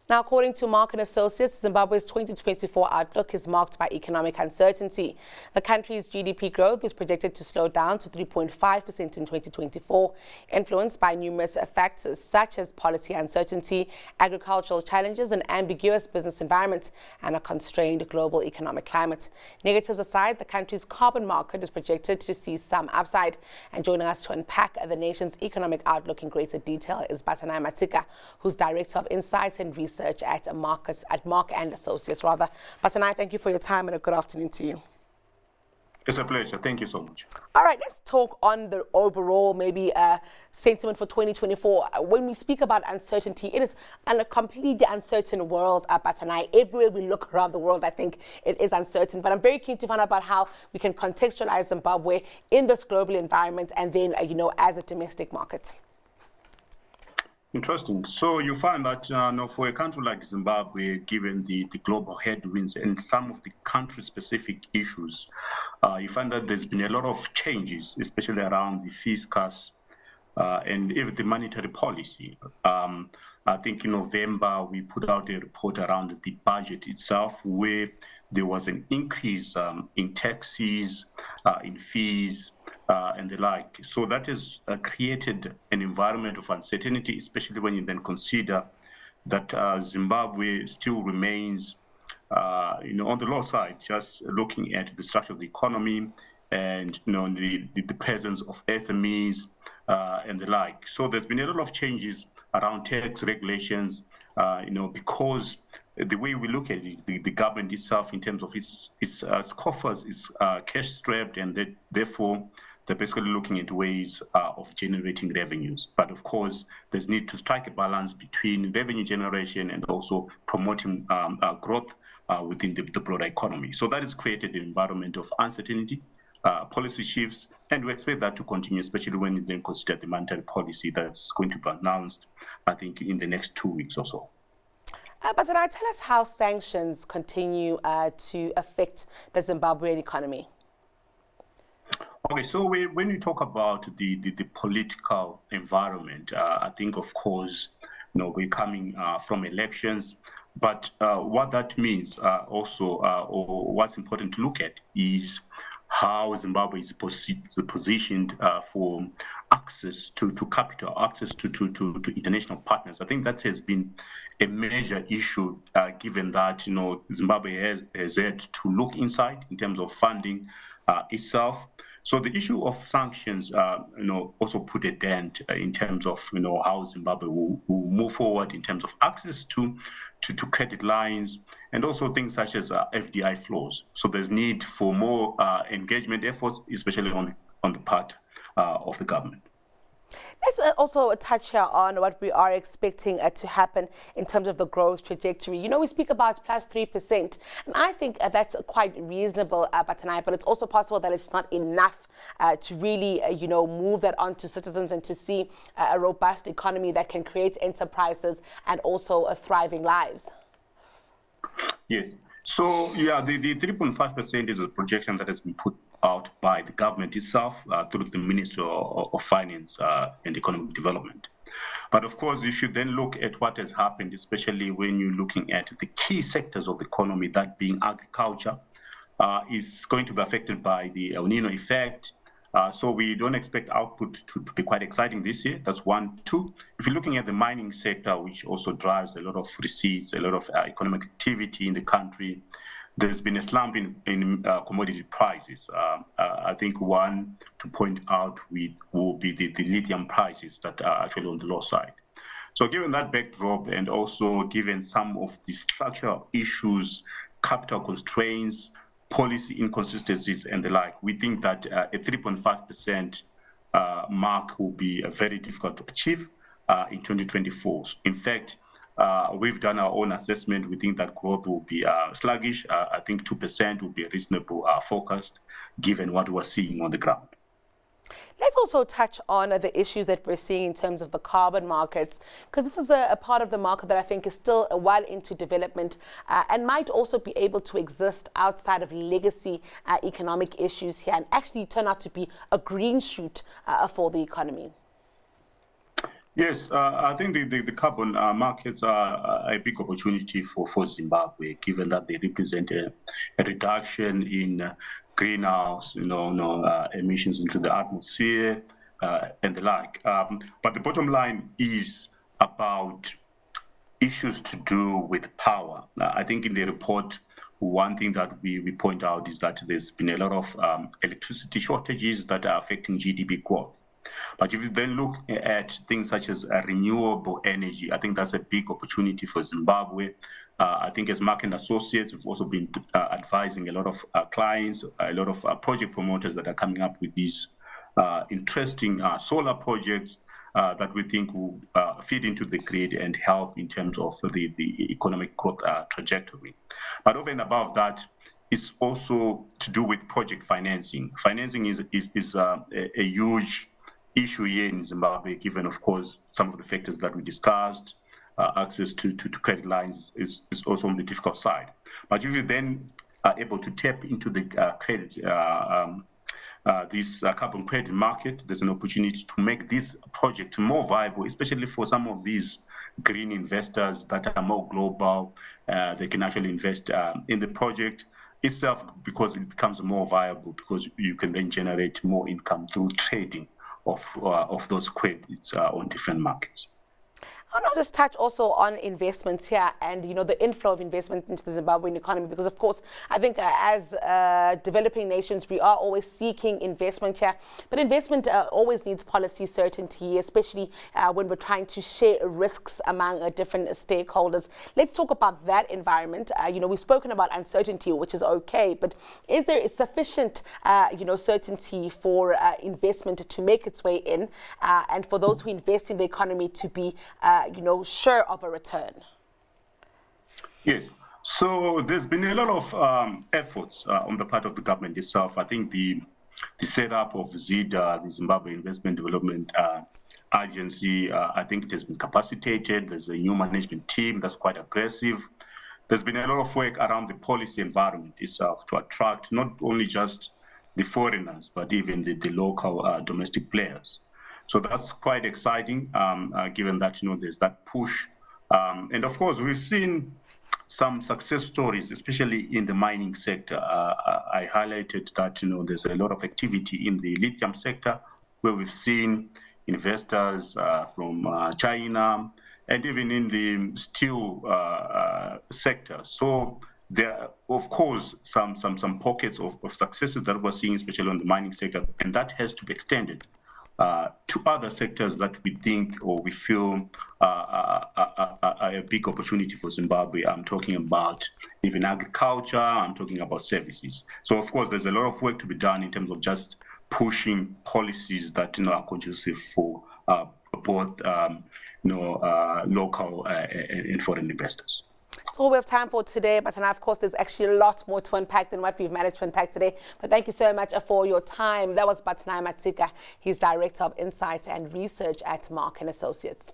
Now, according to Market Associates, Zimbabwe's 2024 outlook is marked by economic uncertainty. The country's GDP growth is projected to slow down to 3.5% in 2024, influenced by numerous factors such as policy uncertainty, agricultural challenges, and ambiguous business environments, and a constrained global economic climate. Negatives aside, the country's carbon market is projected to see some upside. And joining us to unpack the nation's economic outlook in greater detail is Batanai Matsika, who's Director of Insights and Research at Mark and Associates. Batanai, thank you for your time and a good afternoon to you. It's a pleasure. Thank you so much. All right, let's talk on the overall sentiment for 2024. When we speak about uncertainty, it is a completely uncertain world, Batanai. Everywhere we look around the world, I think it is uncertain. But I'm very keen to find out about how we can contextualize Zimbabwe in this global environment and then, as a domestic market. Interesting. So you find that for a country like Zimbabwe, given the global headwinds and some of the country-specific issues, you find that there's been a lot of changes, especially around the fiscus and even the monetary policy. I think in November, we put out a report around the budget itself, where there was an increase in taxes, in fees, and the like. So that has created an environment of uncertainty, especially when you then consider that Zimbabwe still remains, on the low side, just looking at the structure of the economy and, the presence of SMEs and the like. So there's been a lot of changes around tax regulations, because the way we look at it, the government itself, in terms of its coffers, is cash-strapped, and therefore they're basically looking at ways of generating revenues. But of course, there's need to strike a balance between revenue generation and also promoting growth within the broader economy. So that has created an environment of uncertainty, policy shifts, and we expect that to continue, especially when you then consider the monetary policy that's going to be announced, I think, in the next 2 weeks or so. But tell us how sanctions continue to affect the Zimbabwean economy. Okay, so when we talk about the political environment, I think, of course, we're coming from elections, but what that means also, or what's important to look at, is how Zimbabwe is positioned for access to capital, access to international partners. I think that has been a major issue, given that Zimbabwe has had to look inside in terms of funding itself. So the issue of sanctions, also put a dent in terms of how Zimbabwe will move forward in terms of access to credit lines and also things such as FDI flows. So there's need for more engagement efforts, especially on the part of the government. Let's also touch here on what we are expecting to happen in terms of the growth trajectory. We speak about plus 3%, and I think that's quite reasonable, Batanai, but it's also possible that it's not enough to really, move that on to citizens and to see a robust economy that can create enterprises and also thriving lives. Yes. So, the 3.5% is a projection that has been put out by the government itself through the Ministry of Finance and Economic Development. But of course, if you then look at what has happened, especially when you're looking at the key sectors of the economy, that being agriculture, is going to be affected by the El Nino effect. So we don't expect output to be quite exciting this year. That's 1. 2, if you're looking at the mining sector, which also drives a lot of receipts, a lot of economic activity in the country, there's been a slump in commodity prices. I think one to point out will be the lithium prices that are actually on the low side. So given that backdrop, and also given some of the structural issues, capital constraints, policy inconsistencies, and the like, we think that a 3.5% mark will be very difficult to achieve in 2024. In fact, we've done our own assessment. We think that growth will be sluggish. I think 2% will be a reasonable forecast, given what we're seeing on the ground. Let's also touch on the issues that we're seeing in terms of the carbon markets, because this is a part of the market that I think is still well into development and might also be able to exist outside of legacy economic issues here and actually turn out to be a green shoot for the economy. Yes, I think the carbon markets are a big opportunity for Zimbabwe, given that they represent a reduction in greenhouse, emissions into the atmosphere and the like. But the bottom line is about issues to do with power. I think in the report, one thing that we point out is that there's been a lot of electricity shortages that are affecting GDP growth. But if you then look at things such as renewable energy, I think that's a big opportunity for Zimbabwe. I think as Mark and Associates, we've also been advising a lot of clients, a lot of project promoters that are coming up with these interesting solar projects that we think will feed into the grid and help in terms of the economic growth trajectory. But over and above that, it's also to do with project financing. Financing is a huge issue here in Zimbabwe, given, of course, some of the factors that we discussed. Access to credit lines is also on the difficult side. But if you then are able to tap into the credit, this carbon credit market, there's an opportunity to make this project more viable, especially for some of these green investors that are more global. They can actually invest in the project itself because it becomes more viable, because you can then generate more income through trading of those credits on different markets. I want to just touch also on investments here and, the inflow of investment into the Zimbabwean economy, because, of course, I think as developing nations, we are always seeking investment here. But investment always needs policy certainty, especially when we're trying to share risks among different stakeholders. Let's talk about that environment. We've spoken about uncertainty, which is okay, but is there sufficient, certainty for investment to make its way in and for those who invest in the economy to be sure of a return? Yes. So there's been a lot of efforts on the part of the government itself. I think the setup of ZIDA, the Zimbabwe Investment Development Agency, I think it has been capacitated. There's a new management team that's quite aggressive. There's been a lot of work around the policy environment itself to attract not only just the foreigners, but even the local domestic players. So that's quite exciting, given that there's that push, and of course we've seen some success stories, especially in the mining sector. I highlighted that there's a lot of activity in the lithium sector, where we've seen investors from China, and even in the steel sector. So there are, of course, some pockets of successes that we're seeing, especially on the mining sector, and that has to be extended to other sectors that we think or we feel are a big opportunity for Zimbabwe. I'm talking about even agriculture, I'm talking about services. So, of course, there's a lot of work to be done in terms of just pushing policies that are conducive for both local and foreign investors. That's all we have time for today, but of course there's actually a lot more to unpack than what we've managed to unpack today. But thank you so much for your time. That was Batanai Matsika. He's Director of Insights and Research at Mark & Associates.